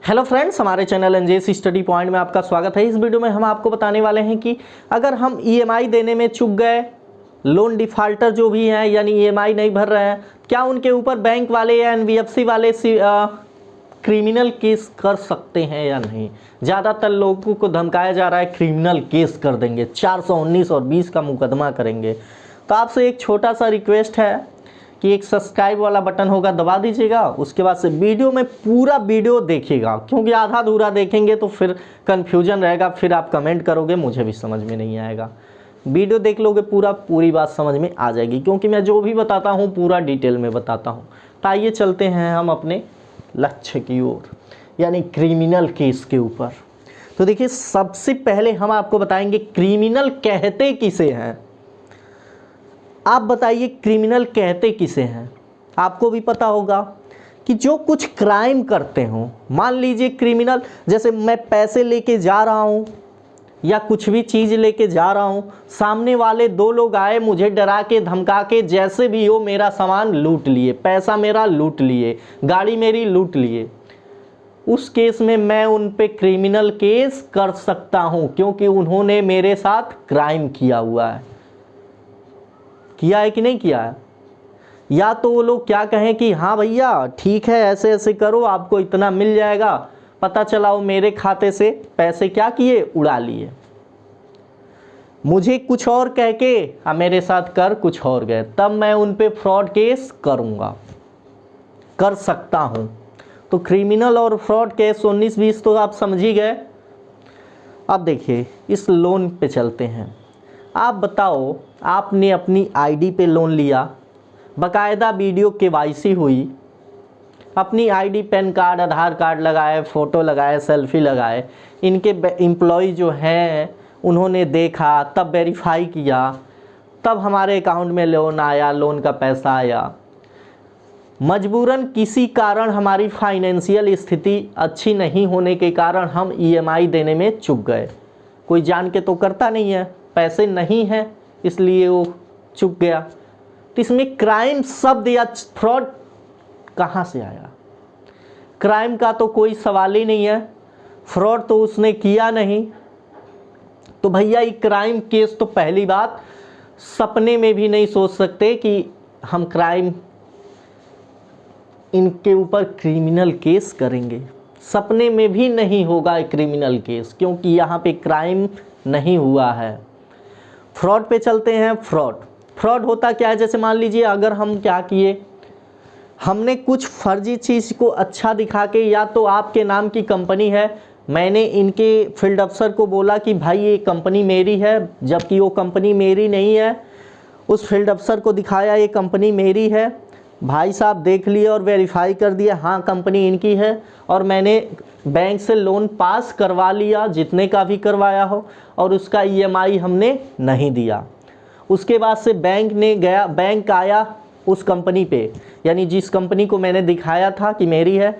Hello friends, हमारे channel एनजेएस study point में आपका स्वागत है। इस वीडियो में हम आपको बताने वाले हैं कि अगर हम ईएमआई देने में चूक गए, लोन डिफ़ाल्टर जो भी हैं यानी ईएमआई नहीं भर रहे हैं, क्या उनके ऊपर बैंक वाले या एनबीएफसी वाले क्रिमिनल केस कर सकते हैं या नहीं। ज़्यादातर लोगों को धमकाया जा रहा है क्रिमिनल केस कर देंगे, 419 और 20 का मुकदमा करेंगे। तो आपसे एक छोटा सा रिक्वेस्ट है कि एक सब्सक्राइब वाला बटन होगा, दबा दीजिएगा। उसके बाद से वीडियो में पूरा वीडियो देखिएगा, क्योंकि आधा अधूरा देखेंगे तो फिर कन्फ्यूजन रहेगा, फिर आप कमेंट करोगे, मुझे भी समझ में नहीं आएगा। वीडियो देख लोगे पूरी बात समझ में आ जाएगी, क्योंकि मैं जो भी बताता हूँ पूरा डिटेल में बताता हूँ। तो आइए चलते हैं हम अपने लक्ष्य की ओर, यानी क्रिमिनल केस के ऊपर। तो देखिए, सबसे पहले हम आपको बताएंगे क्रिमिनल कहते किसे हैं। आप बताइए क्रिमिनल कहते किसे हैं। आपको भी पता होगा कि जो कुछ क्राइम करते हों। मान लीजिए क्रिमिनल, जैसे मैं पैसे लेके जा रहा हूँ या कुछ भी चीज़ लेके जा रहा हूँ, सामने वाले दो लोग आए, मुझे डरा के धमका के जैसे भी हो मेरा सामान लूट लिए, पैसा मेरा लूट लिए, गाड़ी मेरी लूट लिए। उस केस में मैं उन पे क्रिमिनल केस कर सकता हूँ, क्योंकि उन्होंने मेरे साथ क्राइम किया हुआ है। किया है कि नहीं किया है। या तो वो लोग क्या कहें कि हाँ भैया ठीक है, ऐसे ऐसे करो, आपको इतना मिल जाएगा, पता चला वो मेरे खाते से पैसे क्या किए, उड़ा लिए। मुझे कुछ और कह के मेरे साथ कर कुछ और गए, तब मैं उन पे फ्रॉड केस करूँगा, कर सकता हूँ। तो क्रिमिनल और फ्रॉड केस 19-20 तो आप समझ ही गए। अब देखिए, इस लोन पे चलते हैं। आप बताओ, आपने अपनी आईडी पे लोन लिया, बाकायदा वीडियो केवाईसी हुई, अपनी आईडी पैन कार्ड आधार कार्ड लगाए, फ़ोटो लगाए, सेल्फी लगाए, इनके एम्प्लॉय जो हैं उन्होंने देखा, तब वेरीफाई किया, तब हमारे अकाउंट में लोन आया, लोन का पैसा आया। मजबूरन किसी कारण हमारी फाइनेंशियल स्थिति अच्छी नहीं होने के कारण हम ईएमआई देने में चूक गए। कोई जान के तो करता नहीं है, पैसे नहीं हैं इसलिए वो चूक गया। तो इसमें क्राइम शब्द या फ्रॉड कहाँ से आया। क्राइम का तो कोई सवाल ही नहीं है, फ्रॉड तो उसने किया नहीं। तो भैया ये क्राइम केस तो पहली बात सपने में भी नहीं सोच सकते कि हम क्राइम, इनके ऊपर क्रिमिनल केस करेंगे। सपने में भी नहीं होगा क्रिमिनल केस, क्योंकि यहाँ पे क्राइम नहीं हुआ है। फ्रॉड पे चलते हैं। फ्रॉड होता क्या है, जैसे मान लीजिए अगर हम क्या किए, हमने कुछ फर्जी चीज़ को अच्छा दिखा के, या तो आपके नाम की कंपनी है, मैंने इनके फील्ड अफसर को बोला कि भाई ये कंपनी मेरी है, जबकि वो कंपनी मेरी नहीं है। उस फील्ड अफसर को दिखाया ये कंपनी मेरी है, भाई साहब देख लिए और वेरीफाई कर दिया हाँ कंपनी इनकी है, और मैंने बैंक से लोन पास करवा लिया, जितने का भी करवाया हो, और उसका ईएमआई हमने नहीं दिया। उसके बाद से बैंक आया उस कंपनी पे, यानी जिस कंपनी को मैंने दिखाया था कि मेरी है,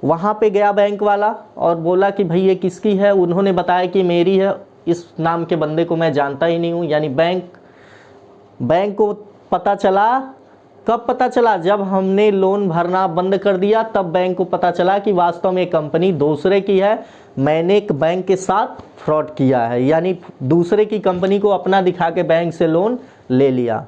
वहाँ पे गया बैंक वाला और बोला कि भाई ये किसकी है। उन्होंने बताया कि मेरी है, इस नाम के बंदे को मैं जानता ही नहीं हूँ। यानी बैंक को पता चला, कब पता चला, जब हमने लोन भरना बंद कर दिया, तब बैंक को पता चला कि वास्तव में कंपनी दूसरे की है, मैंने एक बैंक के साथ फ्रॉड किया है, यानी दूसरे की कंपनी को अपना दिखा के बैंक से लोन ले लिया।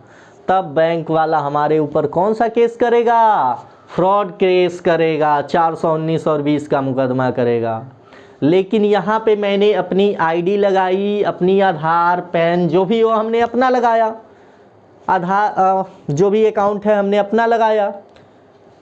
तब बैंक वाला हमारे ऊपर कौन सा केस करेगा, फ्रॉड केस करेगा, 419 और 20 का मुकदमा करेगा। लेकिन यहाँ पे मैंने अपनी आईडी लगाई, अपनी आधार पैन जो भी हो हमने अपना लगाया, आधार जो भी अकाउंट है हमने अपना लगाया,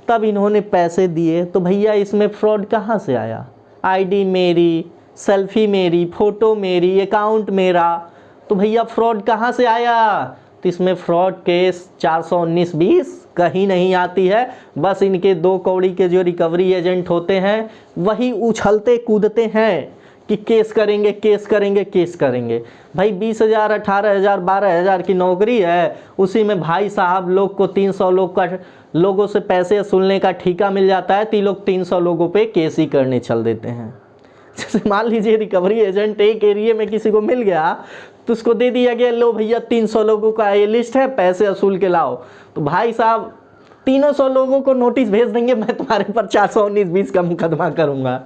तब इन्होंने पैसे दिए। तो भैया इसमें फ्रॉड कहाँ से आया। आईडी मेरी, सेल्फी मेरी, फ़ोटो मेरी, अकाउंट मेरा, तो भैया फ्रॉड कहाँ से आया। तो इसमें फ्रॉड केस 419-20 कहीं नहीं आती है। बस इनके दो कौड़ी के जो रिकवरी एजेंट होते हैं वही उछलते कूदते हैं कि केस करेंगे। भाई 20,000, 18,000, 12,000 की नौकरी है, उसी में भाई साहब लोग को 300 लोगों से पैसे वसूलने का ठेका मिल जाता है, तो ये लोग 300 लोगों पे केस ही करने चल देते हैं। जैसे मान लीजिए रिकवरी एजेंट एक एरिया में किसी को मिल गया, तो उसको दे दिया गया, लो भैया 300 लोगों का ये लिस्ट है, पैसे वसूल के लाओ। तो भाई साहब 300 लोगों को नोटिस भेज देंगे, मैं तुम्हारे पर 419-20 का मुकदमा करूँगा।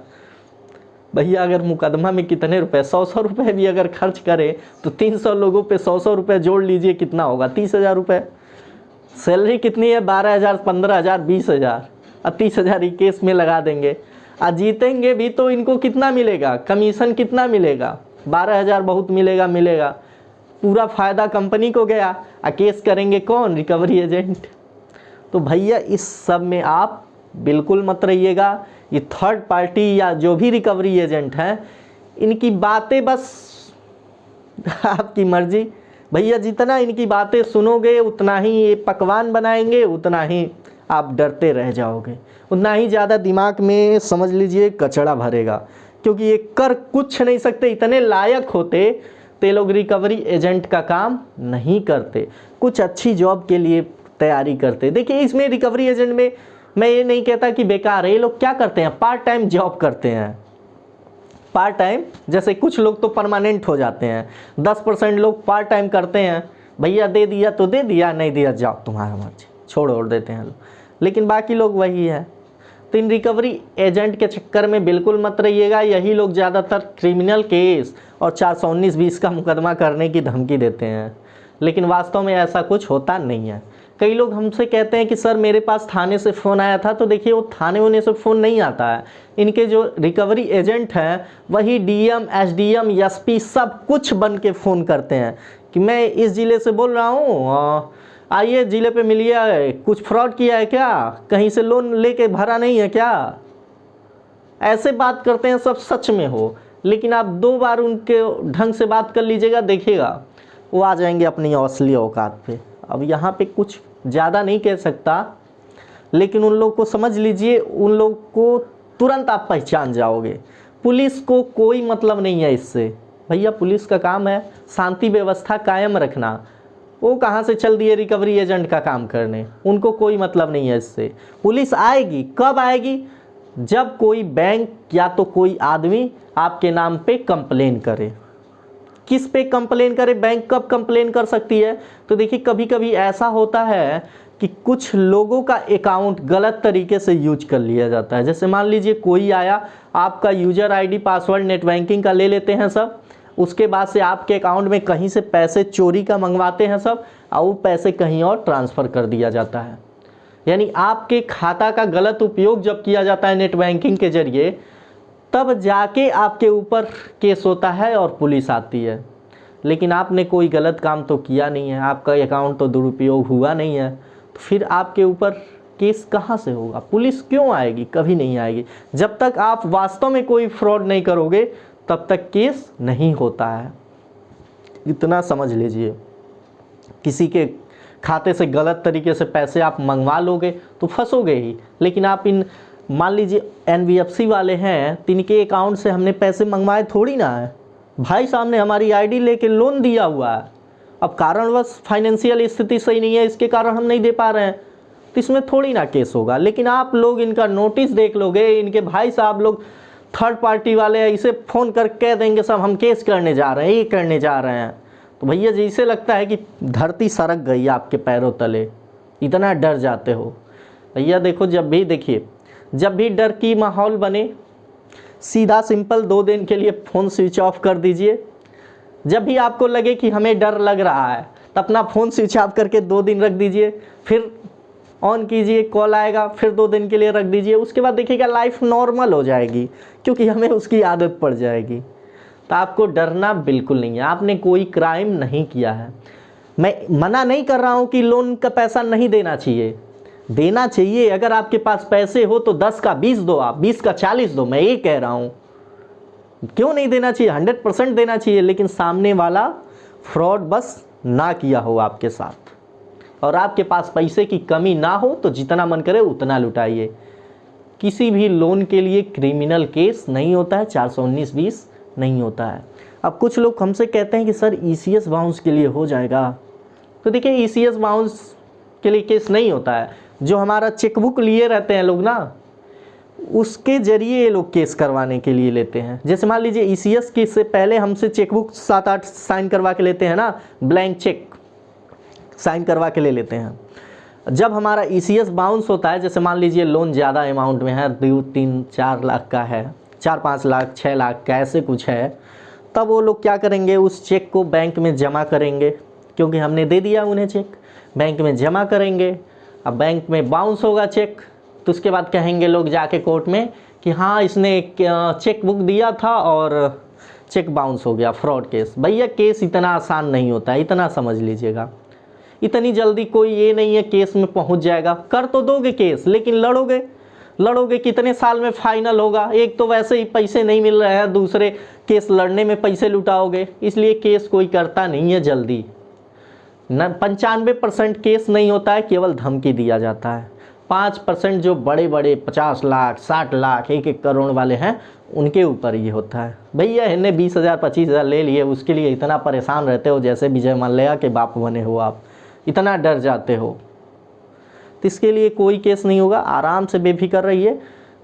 भैया अगर मुकदमा में कितने रुपए, 100 रुपए भी अगर खर्च करें तो 300 लोगों पे 100 रुपए जोड़ लीजिए, कितना होगा? 30,000 रुपये। सैलरी कितनी है? 12,000, 15,000, 20,000। अब 30,000 ही केस में लगा देंगे। जीतेंगे भी तो इनको कितना मिलेगा? कमीशन कितना मिलेगा? 12,000 बहुत मिलेगा। पूरा फ़ायदा कंपनी को गया। केस करेंगे कौन? Recovery agent. तो भैया इस सब में आप बिल्कुल मत रहिएगा। ये थर्ड पार्टी या जो भी रिकवरी एजेंट हैं, इनकी बातें बस आपकी मर्जी भैया, जितना इनकी बातें सुनोगे उतना ही ये पकवान बनाएंगे, उतना ही आप डरते रह जाओगे, उतना ही ज़्यादा दिमाग में समझ लीजिए कचड़ा भरेगा, क्योंकि ये कर कुछ नहीं सकते। इतने लायक होते तो ये लोग रिकवरी एजेंट का काम नहीं करते, कुछ अच्छी जॉब के लिए तैयारी करते। देखिए इसमें रिकवरी एजेंट में मैं ये नहीं कहता कि बेकार है, ये लोग क्या करते हैं? पार्ट टाइम जॉब करते हैं। पार्ट टाइम, जैसे कुछ लोग तो परमानेंट हो जाते हैं, 10% लोग पार्ट टाइम करते हैं। भैया दे दिया तो दे दिया, नहीं दिया जाओ तुम्हारा मर्जी, छोड़ देते हैं लोग। लेकिन बाकी लोग वही है। तो इन रिकवरी एजेंट के चक्कर में बिल्कुल मत रहिएगा। यही लोग ज़्यादातर क्रिमिनल केस और 419-20 का मुकदमा करने की धमकी देते हैं, लेकिन वास्तव में ऐसा कुछ होता नहीं है। कई लोग हमसे कहते हैं कि सर मेरे पास थाने से फ़ोन आया था, तो देखिए वो थाने होने से फ़ोन नहीं आता है। इनके जो रिकवरी एजेंट हैं वही डीएम, एसडीएम, एसपी सब कुछ बन के फ़ोन करते हैं कि मैं इस ज़िले से बोल रहा हूँ, आइए ज़िले पे मिलिए, कुछ फ्रॉड किया है क्या, कहीं से लोन लेके भरा नहीं है क्या। ऐसे बात करते हैं, सब सच में हो, लेकिन आप 2 बार उनके ढंग से बात कर लीजिएगा, देखिएगा वो आ जाएंगे अपनी असली औकात पे। अब यहाँ पे कुछ ज़्यादा नहीं कह सकता, लेकिन उन लोग को समझ लीजिए, उन लोग को तुरंत आप पहचान जाओगे। पुलिस को कोई मतलब नहीं है इससे। भैया पुलिस का काम है शांति व्यवस्था कायम रखना, वो कहाँ से चल दिए रिकवरी एजेंट का काम करने, उनको कोई मतलब नहीं है इससे। पुलिस आएगी, कब आएगी? जब कोई बैंक या तो कोई आदमी आपके नाम पे कंप्लेन करे। किस पे कंप्लेन करे? बैंक कब कंप्लेन कर सकती है? तो देखिए कभी कभी ऐसा होता है कि कुछ लोगों का अकाउंट गलत तरीके से यूज कर लिया जाता है। जैसे मान लीजिए कोई आया, आपका user ID password net banking का ले लेते हैं सब, उसके बाद से आपके अकाउंट में कहीं से पैसे चोरी का मंगवाते हैं सब, और वो पैसे कहीं और ट्रांसफ़र कर दिया जाता है। यानी आपके खाता का गलत उपयोग जब किया जाता है नेट बैंकिंग के जरिए, तब जाके आपके ऊपर केस होता है और पुलिस आती है। लेकिन आपने कोई गलत काम तो किया नहीं है, आपका अकाउंट तो दुरुपयोग हुआ नहीं है, तो फिर आपके ऊपर केस कहाँ से होगा? पुलिस क्यों आएगी? कभी नहीं आएगी। जब तक आप वास्तव में कोई फ्रॉड नहीं करोगे तब तक केस नहीं होता है, इतना समझ लीजिए। किसी के खाते से गलत तरीके से पैसे आप मंगवा लोगे तो फंसोगे ही। लेकिन आप इन मान लीजिए एनबीएफसी वाले हैं, तो इनके अकाउंट से हमने पैसे मंगवाए थोड़ी ना है, भाई साहब ने हमारी आईडी लेके लोन दिया हुआ है, अब कारणवश फाइनेंशियल स्थिति सही नहीं है, इसके कारण हम नहीं दे पा रहे हैं, तो इसमें थोड़ी ना केस होगा। लेकिन आप लोग इनका नोटिस देख लोगे, इनके भाई साहब लोग थर्ड पार्टी वाले इसे फ़ोन कर कह देंगे सब हम केस करने जा रहे हैं, ये करने जा रहे हैं, तो भैया जैसे लगता है कि धरती सरक गई आपके पैरों तले, इतना डर जाते हो। भैया देखो, जब भी डर की माहौल बने, सीधा सिंपल 2 दिन के लिए फ़ोन स्विच ऑफ कर दीजिए। जब भी आपको लगे कि हमें डर लग रहा है तो अपना फ़ोन स्विच ऑफ करके 2 दिन रख दीजिए, फिर ऑन कीजिए, कॉल आएगा, फिर 2 दिन के लिए रख दीजिए। उसके बाद देखिएगा लाइफ नॉर्मल हो जाएगी, क्योंकि हमें उसकी आदत पड़ जाएगी। तो आपको डरना बिल्कुल नहीं है, आपने कोई क्राइम नहीं किया है। मैं मना नहीं कर रहा हूँ कि लोन का पैसा नहीं देना चाहिए, देना चाहिए। अगर आपके पास पैसे हो तो 10 का 20 दो, आप 20 का 40 दो, मैं ये कह रहा हूँ। क्यों नहीं देना चाहिए? 100% देना चाहिए, लेकिन सामने वाला फ्रॉड बस ना किया हो आपके साथ, और आपके पास पैसे की कमी ना हो तो जितना मन करे उतना लुटाइए। किसी भी लोन के लिए क्रिमिनल केस नहीं होता है, 419-20 नहीं होता है। अब कुछ लोग हमसे कहते हैं कि सर ईसीएस बाउंस के लिए हो जाएगा, तो देखिए ईसीएस बाउंस के लिए केस नहीं होता है। जो हमारा चेकबुक लिए रहते हैं लोग ना, उसके जरिए ये लोग केस करवाने के लिए लेते हैं। जैसे मान लीजिए ईसीएस के से पहले हमसे चेकबुक 7-8 साइन करवा के लेते हैं ना, ब्लैंक चेक साइन करवा के ले लेते हैं। जब हमारा ईसीएस बाउंस होता है, जैसे मान लीजिए लोन ज़्यादा अमाउंट में है, 2, 3, 4 लाख का है, 4-5 लाख 6 लाख का ऐसे कुछ है, तब वो लोग क्या करेंगे, उस चेक को बैंक में जमा करेंगे, क्योंकि हमने दे दिया उन्हें चेक, बैंक में जमा करेंगे। अब बैंक में बाउंस होगा चेक, तो उसके बाद कहेंगे लोग जाके कोर्ट में कि हाँ इसने एक चेक बुक दिया था और चेक बाउंस हो गया, फ्रॉड केस। भैया केस इतना आसान नहीं होता है, इतना समझ लीजिएगा। इतनी जल्दी कोई ये नहीं है केस में पहुंच जाएगा। कर तो दोगे केस, लेकिन लड़ोगे कितने साल में फाइनल होगा? एक तो वैसे ही पैसे नहीं मिल रहे हैं, दूसरे केस लड़ने में पैसे लुटाओगे, इसलिए केस कोई करता नहीं है जल्दी। 95% केस नहीं होता है, केवल धमकी दिया जाता है। 5% जो बड़े बड़े 50 लाख 60 लाख 1-1 करोड़ वाले हैं, उनके ऊपर ये होता है। भैया इन्हें 20,000 25,000 ले लिए, उसके लिए इतना परेशान रहते हो जैसे विजय माल्या के बाप बने हो आप, इतना डर जाते हो। तो इसके लिए कोई केस नहीं होगा, आराम से बेफिक्र रहिए।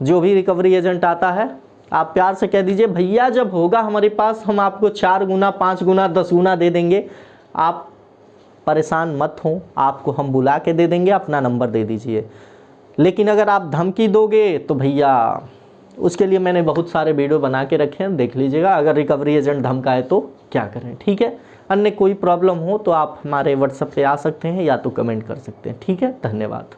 जो भी रिकवरी एजेंट आता है, आप प्यार से कह दीजिए भैया जब होगा हमारे पास हम आपको 4 गुना 5 गुना 10 गुना दे देंगे, आप परेशान मत हो, आपको हम बुला के दे देंगे, अपना नंबर दे दीजिए। लेकिन अगर आप धमकी दोगे तो भैया उसके लिए मैंने बहुत सारे वीडियो बना के रखे हैं, देख लीजिएगा। अगर रिकवरी एजेंट धमकाए तो क्या करें, ठीक है। अन्य कोई प्रॉब्लम हो तो आप हमारे व्हाट्सएप पे आ सकते हैं या तो कमेंट कर सकते हैं, ठीक है। धन्यवाद।